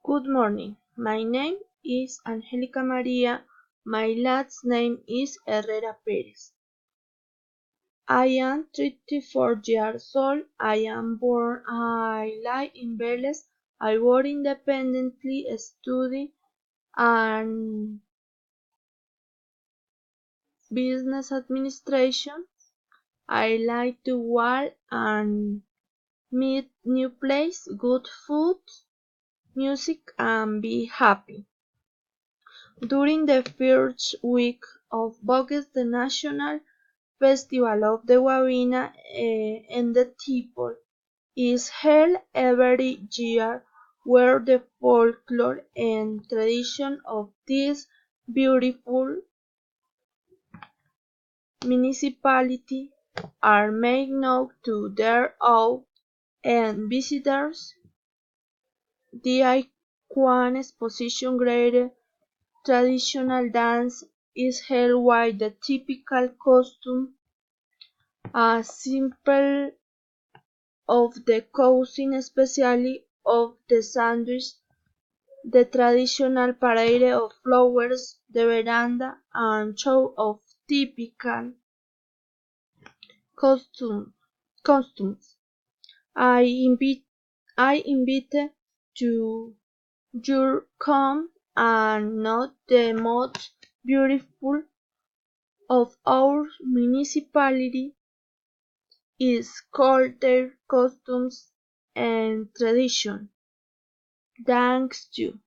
Good morning. My name is Angelica Maria. My last name is Herrera Perez. I am 34 years old. I am born. I live in Vélez. I work independently, study and business administration. I like to walk and meet new places, good food, music, and be happy. During the first week of August, the National Festival of the Guavina and the Tipple is held every year, where the folklore and tradition of this beautiful municipality are made known to their awe and visitors. The iconic exposition greater traditional dance is held while the typical costume, a simple of the cuisine, especially of the sandwich, the traditional parade of flowers, the veranda, and show of typical costumes. I invite I invite to your come and not the most beautiful of our municipality is culture, customs, and tradition. Thanks you.